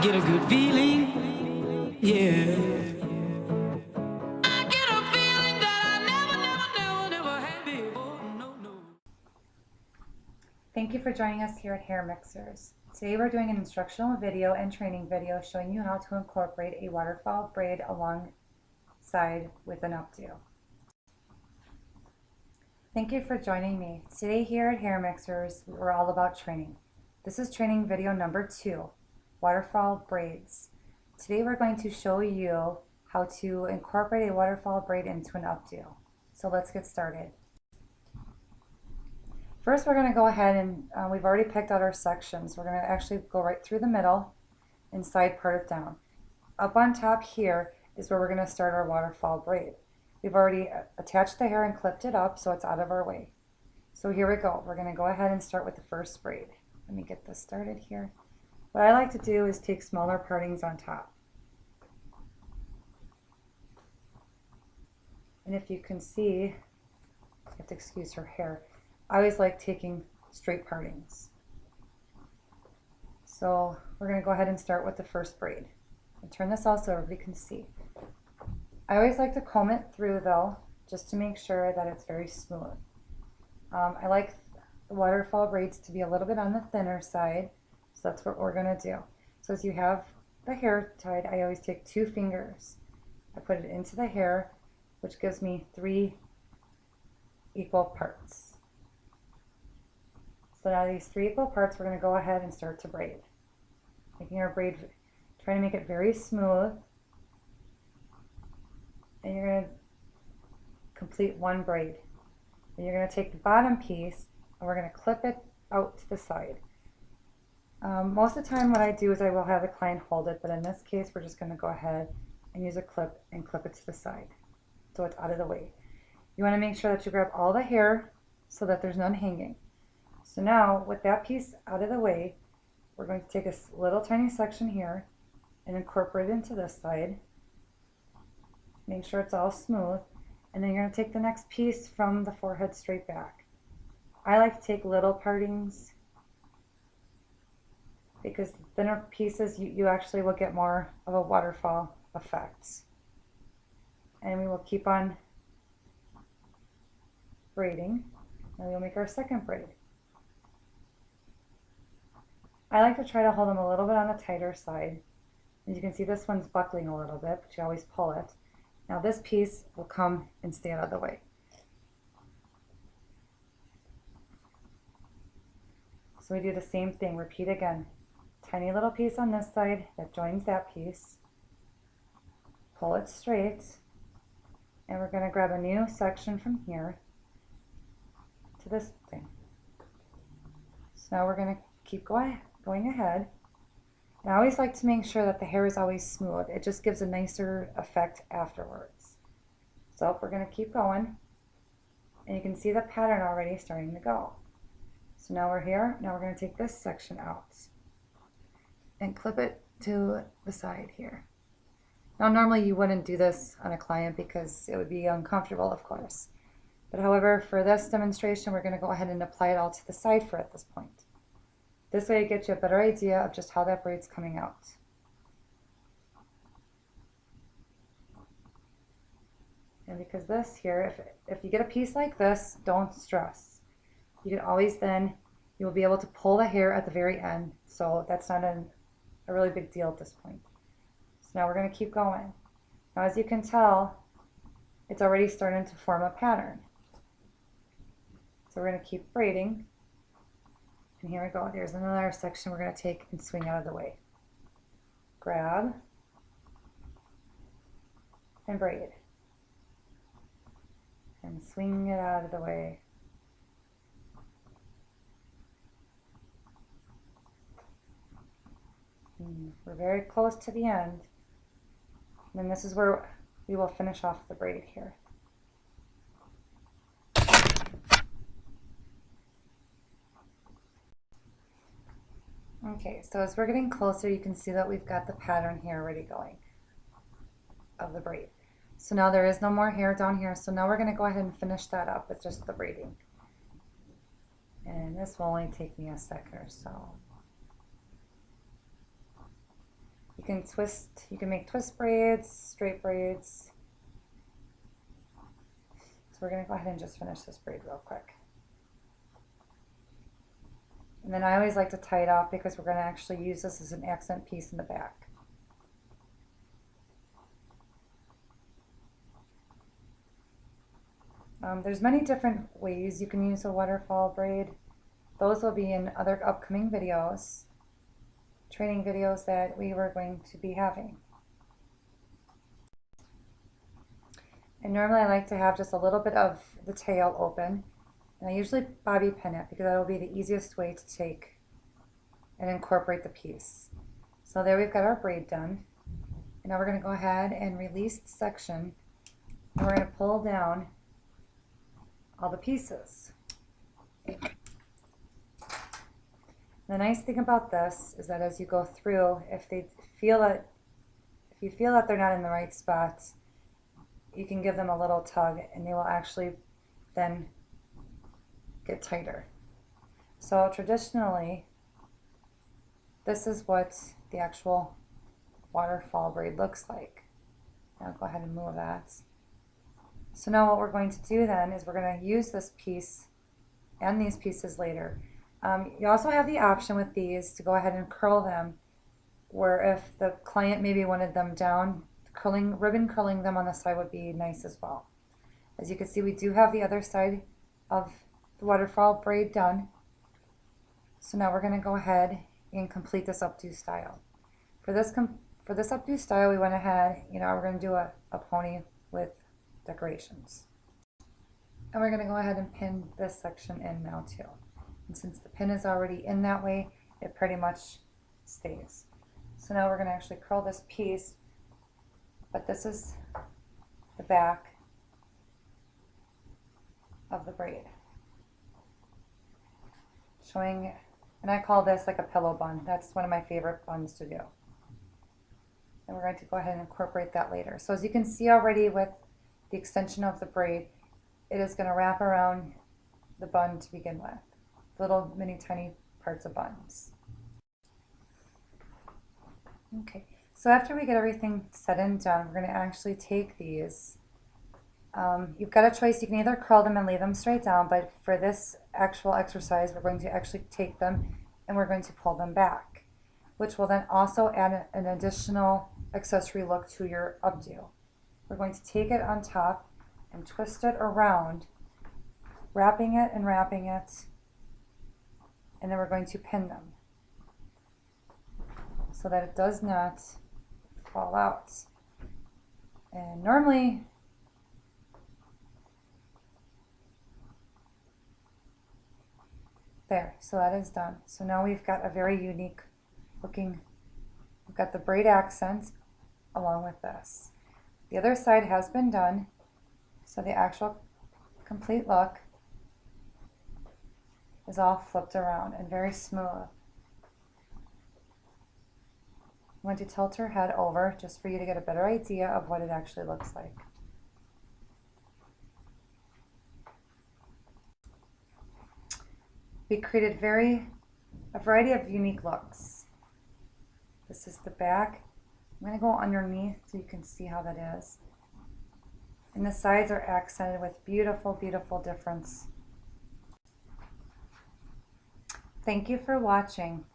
get a good feeling, yeah. I get a feeling that I never had before, no, no. Thank you for joining us here at Hair Mixers. Today we're doing an instructional video and training video showing you how to incorporate a waterfall braid alongside with an updo. Thank you for joining me. Today here at Hair Mixers, we're all about training. This is training video number 2, waterfall braids. Today we're going to show you how to incorporate a waterfall braid into an updo. So let's get started. First, we're going to go ahead and we've already picked out our sections. We're going to actually go right through the middle and side part it down. Up on top here is where we're going to start our waterfall braid. We've already attached the hair and clipped it up so it's out of our way. So here we go. We're going to go ahead and start with the first braid. Let me get this started here. What I like to do is take smaller partings on top. And if you can see, you have to excuse her hair. I always like taking straight partings. So we're going to go ahead and start with the first braid. And turn this out so everybody can see. I always like to comb it through though, just to make sure that it's very smooth. I like the waterfall braids to be a little bit on the thinner side, so that's what we're going to do. So as you have the hair tied, I always take 2 fingers. I put it into the hair, which gives me 3 equal parts. So now these 3 equal parts, we're going to go ahead and start to braid. Making our braid, trying to make it very smooth. And you're going to complete 1 braid. Then you're going to take the bottom piece and we're going to clip it out to the side. Most of the time what I do is I will have the client hold it, but in this case we're just going to go ahead and use a clip and clip it to the side so it's out of the way. You want to make sure that you grab all the hair so that there's none hanging. So now with that piece out of the way, we're going to take a little tiny section here and incorporate it into this side. Make sure it's all smooth, and then you're going to take the next piece from the forehead straight back. I like to take little partings because the thinner pieces you actually will get more of a waterfall effect. And we will keep on braiding, and we'll make our second braid. I like to try to hold them a little bit on the tighter side. As you can see, this one's buckling a little bit, but you always pull it. Now this piece will come and stay out of the way. So we do the same thing, repeat again. Tiny little piece on this side that joins that piece. Pull it straight. And we're going to grab a new section from here to this thing. So now we're going to keep going ahead. And I always like to make sure that the hair is always smooth. It just gives a nicer effect afterwards. So we're going to keep going. And you can see the pattern already starting to go. So now we're here. Now we're going to take this section out and clip it to the side here. Now normally you wouldn't do this on a client because it would be uncomfortable, of course. But however, for this demonstration, we're going to go ahead and apply it all to the side at this point. This way it gets you a better idea of just how that braid's coming out. And because this here, if you get a piece like this, don't stress. You can always then, you'll be able to pull the hair at the very end. So that's not a really big deal at this point. So now we're going to keep going. Now as you can tell, it's already starting to form a pattern. So we're going to keep braiding. And here we go. There's another section we're going to take and swing out of the way. Grab and braid. And swing it out of the way. We're very close to the end. And then this is where we will finish off the braid here. Okay, so as we're getting closer, you can see that we've got the pattern here already going of the braid. So now there is no more hair down here, so now we're going to go ahead and finish that up with just the braiding. And this will only take me a second or so. You can twist, you can make twist braids, straight braids. So we're gonna go ahead and just finish this braid real quick. And then I always like to tie it off because we're gonna actually use this as an accent piece in the back. There's many different ways you can use a waterfall braid. Those will be in other upcoming videos, training videos that we were going to be having. And normally I like to have just a little bit of the tail open, and I usually bobby pin it because that will be the easiest way to take and incorporate the piece. So there we've got our braid done. And now we're going to go ahead and release the section, and we're going to pull down all the pieces. The nice thing about this is that as you go through, if you feel that they're not in the right spot, you can give them a little tug and they will actually then get tighter. So traditionally, this is what the actual waterfall braid looks like. I'll go ahead and move that. So now what we're going to do then is we're going to use this piece and these pieces later. You also have the option with these to go ahead and curl them, where if the client maybe wanted them down, ribbon curling them on the side would be nice as well. As you can see, we do have the other side of the waterfall braid done. So now we're going to go ahead and complete this updo style. For this updo style, we went ahead, we're going to do a pony with decorations. And we're going to go ahead and pin this section in now too. And since the pin is already in that way, it pretty much stays. So now we're going to actually curl this piece, but this is the back of the braid. Showing, and I call this like a pillow bun. That's one of my favorite buns to do. And we're going to go ahead and incorporate that later. So as you can see already with the extension of the braid, it is going to wrap around the bun to begin with. Little mini tiny parts of buns. Okay, so after we get everything set and done, we're going to actually take these. You've got a choice. You can either curl them and leave them straight down, but for this actual exercise, we're going to actually take them and we're going to pull them back, which will then also add an additional accessory look to your updo. We're going to take it on top and twist it around, wrapping it and wrapping it, and then we're going to pin them so that it does not fall out. And normally, there, so that is done. So now we've got a very unique looking, we've got the braid accents along with this. The other side has been done, so the actual complete look is all flipped around and very smooth. I'm going to tilt her head over just for you to get a better idea of what it actually looks like. We created a variety of unique looks. This is the back. I'm going to go underneath so you can see how that is. And the sides are accented with beautiful, beautiful difference. Thank you for watching.